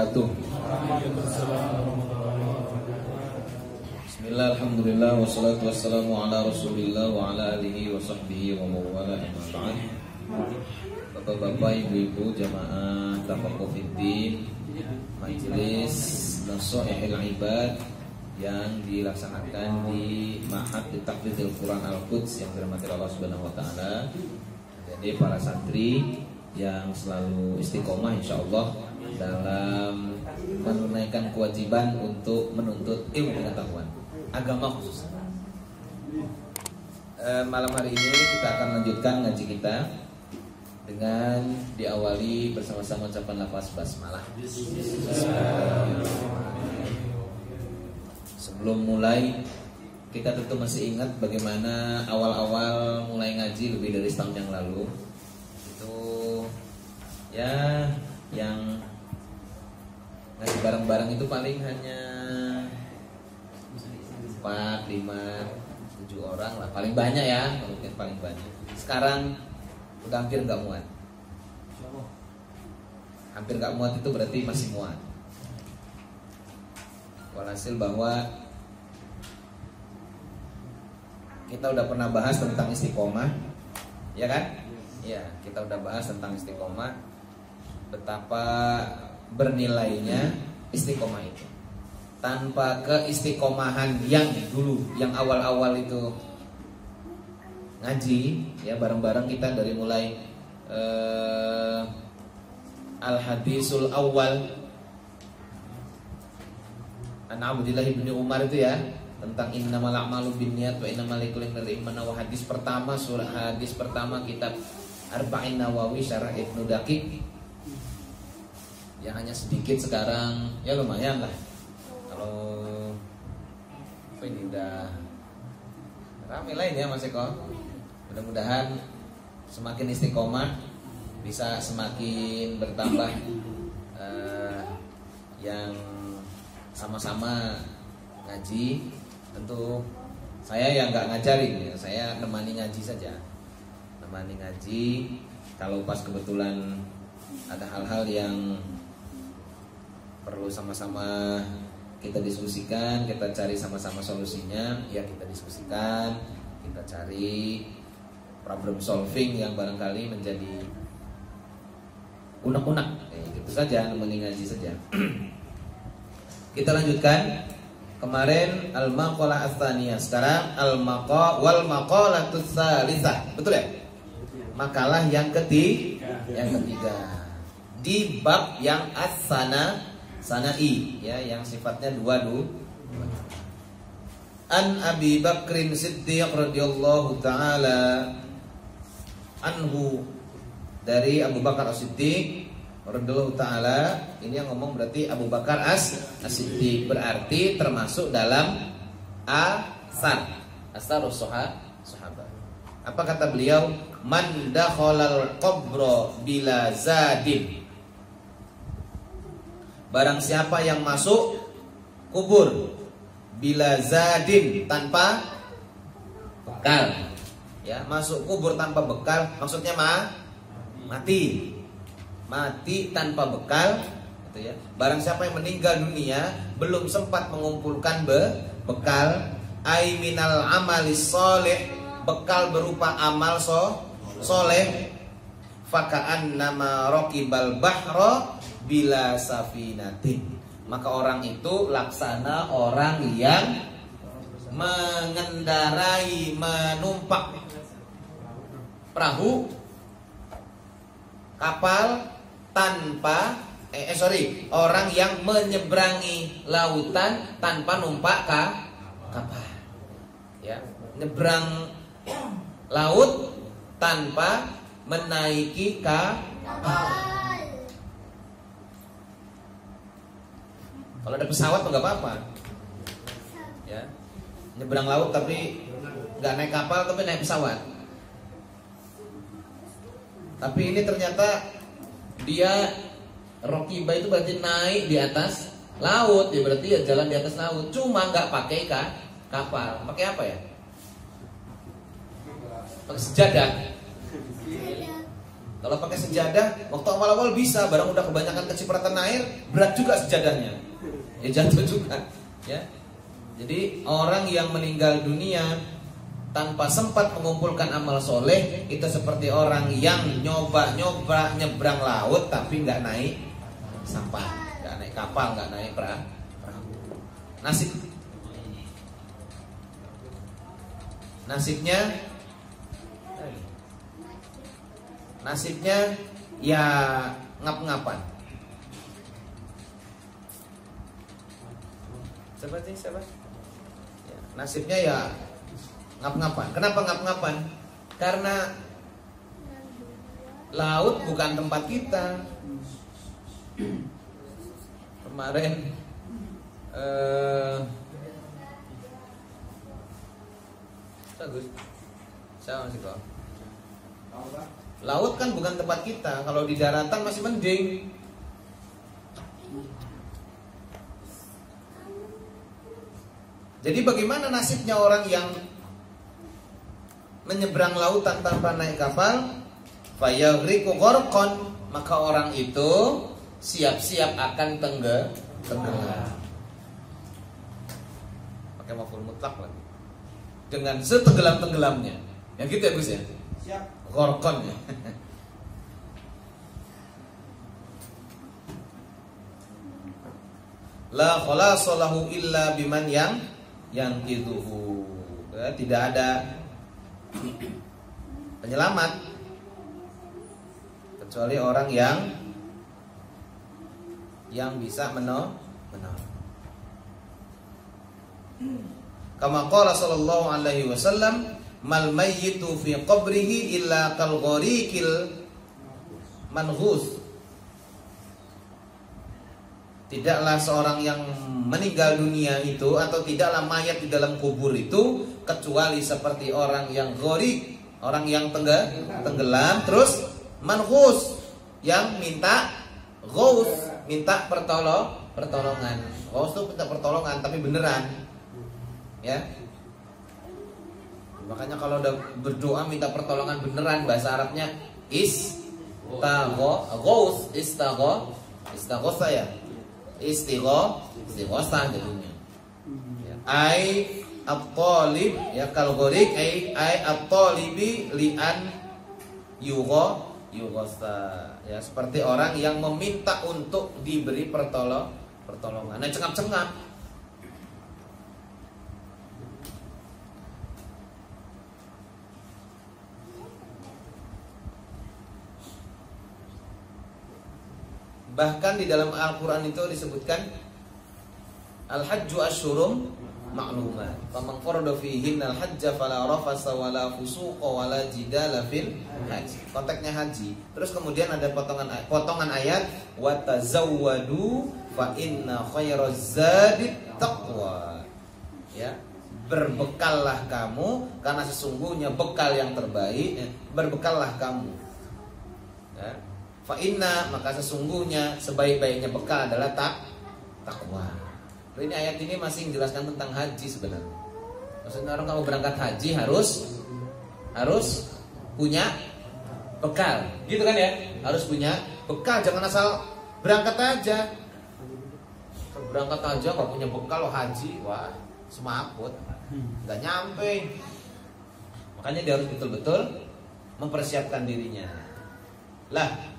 wabarakatuh. Bismillah, alhamdulillah, wassalatu wassalamu ala rasulillah wa ala alihi wa sahbihi wa mawala amma ba'd. Bapak-bapak, ibu-ibu, jamaah tafaqquh fiddin, majelis Nasaihul Ibad yang dilaksanakan di Ma'had Tahfidzil Quran Al-Quds yang dirahmati Allah Subhanahu wa taala. Jadi para santri yang selalu istiqomah insyaallah dalam menunaikan kewajiban untuk menuntut ilmu pengetahuan agama khusus. Malam hari ini kita akan lanjutkan ngaji kita dengan diawali bersama-sama ucapan lafaz basmalah. Sebelum mulai, kita tentu masih ingat bagaimana awal-awal mulai ngaji lebih dari setahun yang lalu. Itu ya yang ngaji bareng-bareng itu paling hanya 4, 5, 7 orang lah, paling banyak ya, mungkin paling banyak. Sekarang udah hampir nggak muat. Hampir nggak muat itu berarti masih muat. Walhasil bahwa kita udah pernah bahas tentang istiqomah, ya kan? Ya, kita udah bahas tentang istiqomah, betapa bernilainya istiqomah itu. Tanpa keistiqomahan yang dulu, yang awal-awal itu ngaji, ya bareng-bareng kita dari mulai Al-Hadisul Awal An Abdillah bin Umar itu ya, tentang innamal a'malu binniyat wa innamal likulli imrin ma nawa. Hadis pertama, surah hadis pertama kitab Arba'in Nawawi Syarah Ibnu Daqiq. Ya hanya sedikit sekarang, ya lumayan lah. Kalau ini udah ramai lain ya Mas Eko. Mudah-mudahan semakin istiqomah bisa semakin bertambah yang sama-sama ngaji. Tentu saya yang nggak ngajarin ya, saya nemani ngaji saja. Nemani ngaji. Kalau pas kebetulan ada hal-hal yang perlu sama-sama kita diskusikan, kita cari sama-sama solusinya, ya kita diskusikan, kita cari problem solving yang barangkali menjadi unek-unek, gitu saja, nemeni ngaji saja. Kita lanjutkan. Kemarin al-maqalah ats-tsaniyah, sekarang wal maqalatus tsalisah. Betul ya? Makalah yang ketiga. Di bab yang as-sanai, ya, yang sifatnya dua. An Abi Bakrin Siddiq radhiyallahu taala anhu, dari Abu Bakar As-Siddiq radhiyallahu taala. Ini yang ngomong berarti Abu Bakar As-Siddiq, berarti termasuk dalam asarus sahabat. Apa kata beliau? Man dakhalal qabra bila zadin, barang siapa yang masuk kubur bila zadin, tanpa bekal. Ya, masuk kubur tanpa bekal maksudnya mati tanpa bekal, gitu ya. Barang siapa yang meninggal dunia belum sempat mengumpulkan bekal, ai minal amalis sholih, bekal berupa amal soleh, faka'an nama raqibal bahra bila safinatin, maka orang itu laksana orang yang mengendarai, menumpak perahu, kapal tanpa orang yang menyeberangi lautan tanpa numpak kapal, ya, nyebrang laut tanpa menaiki kapal. Kalau ada pesawat nggak apa-apa, ya, nyebrang laut tapi nggak naik kapal tapi naik pesawat. Tapi ini ternyata dia Rokiba itu berarti naik di atas laut, ya berarti ya jalan di atas laut. Cuma nggak pakai kapal, pakai apa ya? Pakai sejadah. Kalau pakai sejadah, waktu awal-awal bisa, barang udah kebanyakan kecipratan air, berat juga sejadahnya, ya jatuh juga. Ya, jadi orang yang meninggal dunia tanpa sempat mengumpulkan amal soleh itu seperti orang yang nyoba nyebrang laut tapi nggak naik sampan, nggak naik kapal, nggak naik perahu. Nasibnya ya ngap-ngapan. Siapa? Ya, nasibnya ya ngap-ngapan. Kenapa ngap-ngapan? Karena laut bukan tempat kita. Kemarin bagus. Saya masih kok. Laut kan bukan tempat kita. Kalau di daratan masih mending. Jadi bagaimana nasibnya orang yang menyeberang lautan tanpa naik kapal? Fayaghriqu gharqan, maka orang itu siap-siap akan tenggelam. Pakai maf'ul mutlak lagi. Dengan setenggelam-tenggelamnya. Ya gitu ya Gus ya? Siap. Gharqan ya. La khalasa lahu illa biman yang iduhu. Tidak ada penyelamat kecuali orang yang bisa menolong. Kama qala sallallahu alaihi wasallam, mal mayyitu fi qabrihi illa kal ghariqil manghus. Tidaklah seorang yang meninggal dunia itu, atau tidaklah mayat di dalam kubur itu, kecuali seperti orang yang gharik, orang yang tenggelam, terus manghus, yang minta ghaus, minta pertolongan. Ghaus itu minta pertolongan tapi beneran. Ya. Makanya kalau udah berdoa minta pertolongan beneran, bahasa Arabnya istaghaus, istaghatha ya. Istighatsah jadinya. Ya. Ai at-talib ya kal gharik ai at-talibi li'an yughatha. Ya, seperti orang yang meminta untuk diberi pertolongan. Nah, cengap-cengap. Bahkan di dalam Al-Quran itu disebutkan Al-Hajju Asyhurum Ma'lumat. Faman farada fihinna al-hajja fala rafasa wala fusuqa wala jidala fil hajj. Konteksnya haji. Terus kemudian ada potongan ayat wa tazawwadu fa inna khairaz zadit taqwa. Ya, berbekallah kamu karena sesungguhnya bekal yang terbaik, berbekallah kamu. Ya. Fa inna, maka sesungguhnya sebaik-baiknya bekal adalah takwa. Ini ayat ini masih menjelaskan tentang haji sebenarnya. Maksudnya orang kalau berangkat haji harus punya bekal, gitu kan ya? Harus punya bekal, jangan asal berangkat aja. Berangkat aja nggak punya bekal, haji, wah semaput, nggak nyampe. Makanya dia harus betul-betul mempersiapkan dirinya. Lah.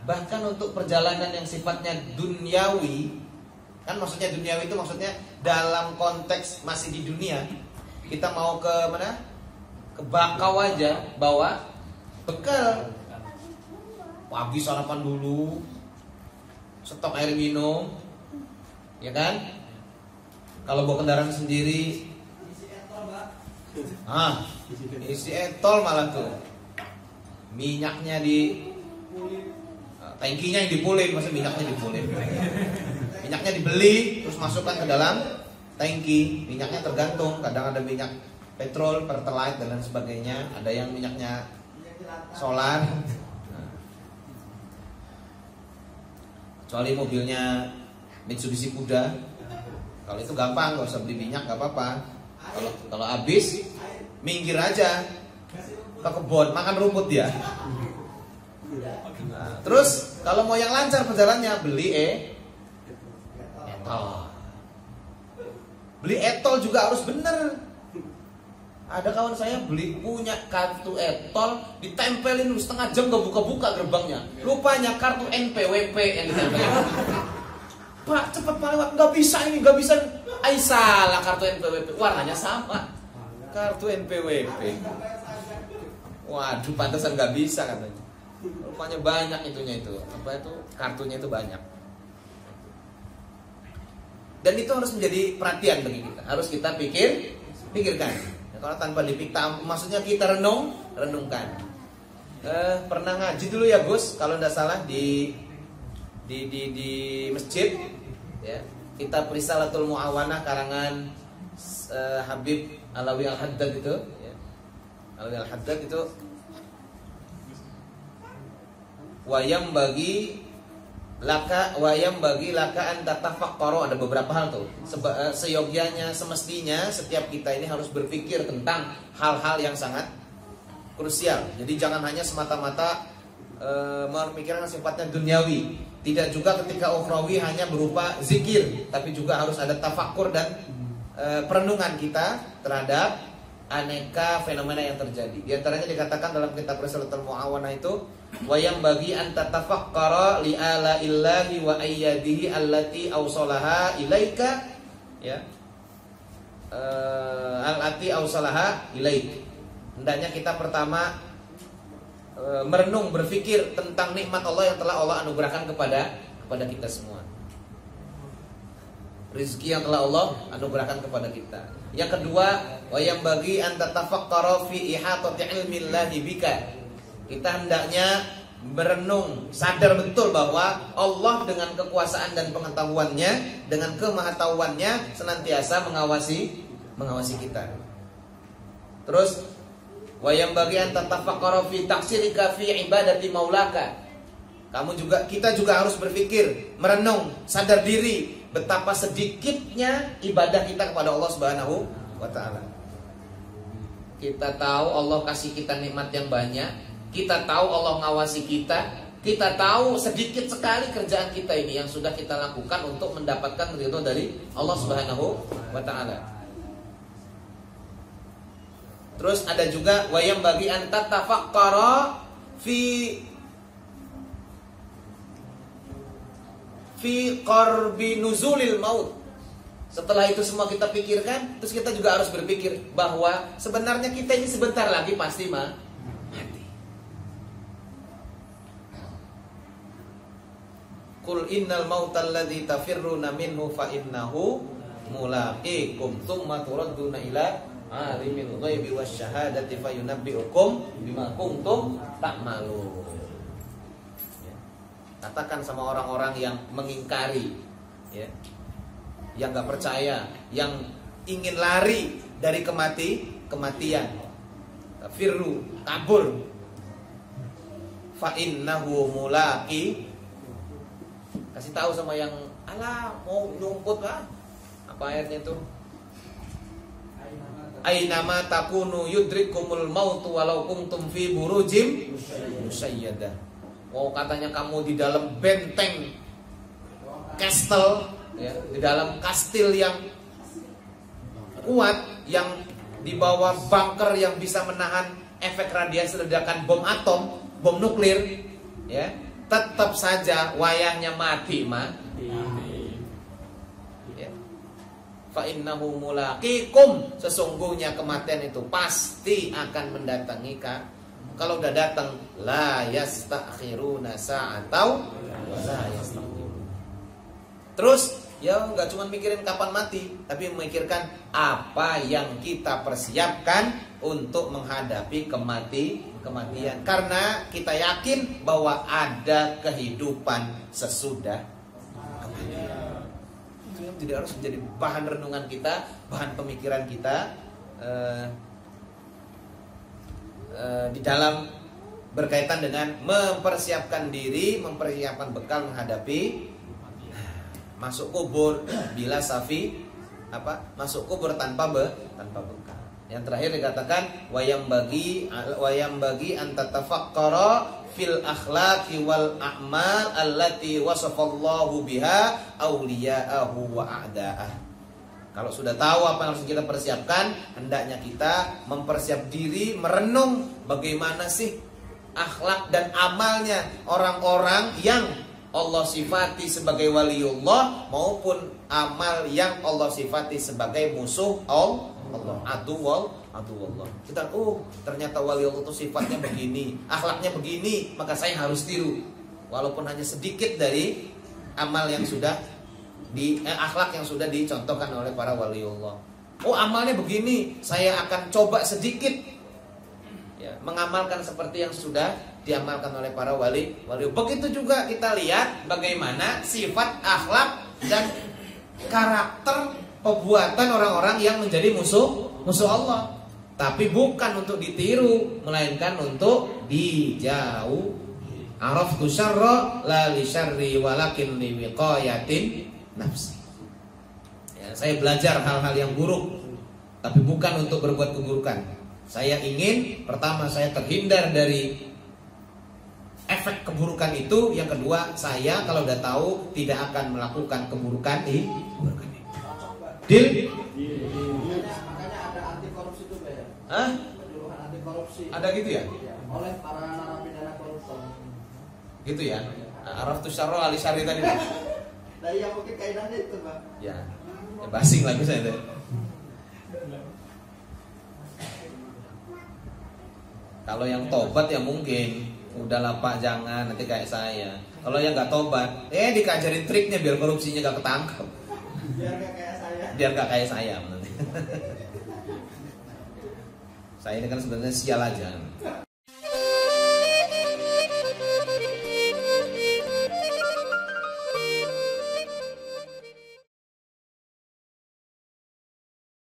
Bahkan untuk perjalanan yang sifatnya duniawi, kan maksudnya duniawi itu maksudnya dalam konteks masih di dunia, kita mau ke mana? Ke Bakau aja bawa bekal. Pagi sarapan dulu, stok air minum, ya kan? Kalau bawa kendaraan sendiri, isi etol malah tuh, minyaknya tangkinya yang dipulin, maksudnya minyaknya dipulin. Minyaknya dibeli, terus masukkan ke dalam tangki. Minyaknya tergantung, kadang ada minyak petrol, pertalite dan lain sebagainya. Ada yang minyaknya solar. Kecuali mobilnya Mitsubishi Kuda, kalau itu gampang, gak usah beli minyak, gak apa-apa. Kalau habis, minggir aja ke kebun, makan rumput dia. Nah, terus kalau mau yang lancar perjalanannya beli etol. Beli etol juga harus bener. Ada kawan saya punya kartu etol, ditempelin setengah jam gak buka-buka gerbangnya. Lupanya kartu NPWP yang ditempelin. Pak, cepet Pak lewat. Gak bisa ini, gak bisa. Ay salah, kartu NPWP warnanya sama. Kartu NPWP. Waduh, pantesan gak bisa katanya. Rupanya banyak itunya itu. Apa itu? Kartunya itu banyak. Dan itu harus menjadi perhatian bagi kita. Harus kita pikirkan. Kalau tanpa dipikir, maksudnya kita renungkan. Pernah ngaji dulu ya Gus, kalau tidak salah di masjid, ya. Kitab Risalatul Mu'awanah karangan Habib Alawi Al-Haddad itu, ya. Alawi Al-Haddad itu wayam bagi laka an tatafakkara, ada beberapa hal tuh. Seyogyanya, semestinya setiap kita ini harus berpikir tentang hal-hal yang sangat krusial. Jadi jangan hanya semata-mata memikirkan sifatnya duniawi. Tidak juga ketika ukhrawi hanya berupa zikir, tapi juga harus ada tafakkur dan perenungan kita terhadap aneka fenomena yang terjadi. Di antaranya dikatakan dalam kitab Risalatul Mu'awanah itu, wayam bagi anta tafakkara li ala illahi wa ayyadihi allati awsalaha ilaika, ya, allati awsalaha ilaik. Hendaknya kita pertama merenung, berpikir tentang nikmat Allah yang telah Allah anugerahkan kepada kita semua. Rizki yang telah Allah anugerahkan kepada kita. Yang kedua, wayam bagi anta tafakkara fi ihatati ilmillahi bika. Kita hendaknya berenung, sadar betul bahwa Allah dengan kekuasaan dan pengetahuannya, dengan kemahatauannya senantiasa mengawasi kita. Terus wayam bagi anta tafakkara fi taksirika fi ibadati maulaka. Kita juga harus berpikir, merenung, sadar diri betapa sedikitnya ibadah kita kepada Allah Subhanahu wa taala. Kita tahu Allah kasih kita nikmat yang banyak, kita tahu Allah ngawasi kita tahu sedikit sekali kerjaan kita ini yang sudah kita lakukan untuk mendapatkan ridho dari Allah Subhanahu wa taala. Terus ada juga wayam bagi anta tafakkara fi qarbi nuzulil maut. Setelah itu semua kita pikirkan, terus kita juga harus berpikir bahwa sebenarnya kita ini sebentar lagi pasti mati. Qul innal mautal ladzi tafirruna minhu fa innahu mulaqikum tsumma turadduna ila alimil ghaibi wasyahadati fayunabbiukum bima kuntum ta'malun. Katakan sama orang-orang yang mengingkari, ya, yang gak percaya, yang ingin lari dari kematian, firru, kabur, fa innahu mulaqi. Kasih tahu sama yang alah mau nyumput lah. Apa ayatnya itu? Ainama takunu yudrikumul mautu walau kuntum fi burujim musayyadah. Oh, katanya kamu di dalam benteng kastel, ya, di dalam kastil yang kuat, yang di bawah bunker yang bisa menahan efek radiasi ledakan bom atom, bom nuklir, ya, tetap saja wayahnya mati, ya. Fa innahu mulaqikum, sesungguhnya kematian itu pasti akan mendatangi Kalau udah datang, la yastakhiruna sa'atau wa la yastaqdimun. Terus ya nggak cuma mikirin kapan mati, tapi memikirkan apa yang kita persiapkan untuk menghadapi kematian. Karena kita yakin bahwa ada kehidupan sesudah kematian. Itu yang tidak harus menjadi bahan renungan kita, bahan pemikiran kita. Di dalam berkaitan dengan mempersiapkan diri, mempersiapkan bekal menghadapi masuk kubur bila masuk kubur tanpa bekal. Yang terakhir dikatakan wayam bagi antatafakkara fil akhlaqi wal a'mal allati wasafallahu biha awliya'ahu wa a'da'ah. Kalau sudah tahu apa yang harus kita persiapkan, hendaknya kita mempersiap diri merenung bagaimana sih akhlak dan amalnya orang-orang yang Allah sifati sebagai waliullah maupun amal yang Allah sifati sebagai musuh Allah, aduwallah. Kita ternyata waliullah itu sifatnya begini, akhlaknya begini, maka saya harus tiru. Walaupun hanya sedikit dari amal yang sudah akhlak yang sudah dicontohkan oleh para waliullah. Amalnya begini, saya akan coba sedikit ya, mengamalkan seperti yang sudah diamalkan oleh para wali. Begitu juga kita lihat bagaimana sifat, akhlak dan karakter perbuatan orang-orang yang menjadi musuh Allah. Tapi bukan untuk ditiru, melainkan untuk dijauh. Araftu syarra la li syarri walakin li wiqayatin nafsi. Ya, saya belajar hal-hal yang buruk, tapi bukan untuk berbuat keburukan. Saya ingin, pertama saya terhindar dari efek keburukan itu. Yang kedua, saya kalau udah tahu tidak akan melakukan keburukan ini. Deal? Makanya ada anti korupsi itu ya. Hah? Anti korupsi. Ada gitu ya? Oleh para narapidana koruptor. Gitu ya? Araftu syarra ali syarri tadi. Nah, yang mungkin kaitannya itu, Bang. Ya basing lagi saya itu. Kalau yang tobat ya mungkin udahlah Pak, jangan nanti kayak saya. Kalau yang nggak tobat, dikajarin triknya biar korupsinya nggak ketangkep. Biar nggak kayak saya. Saya ini kan sebenarnya sial aja.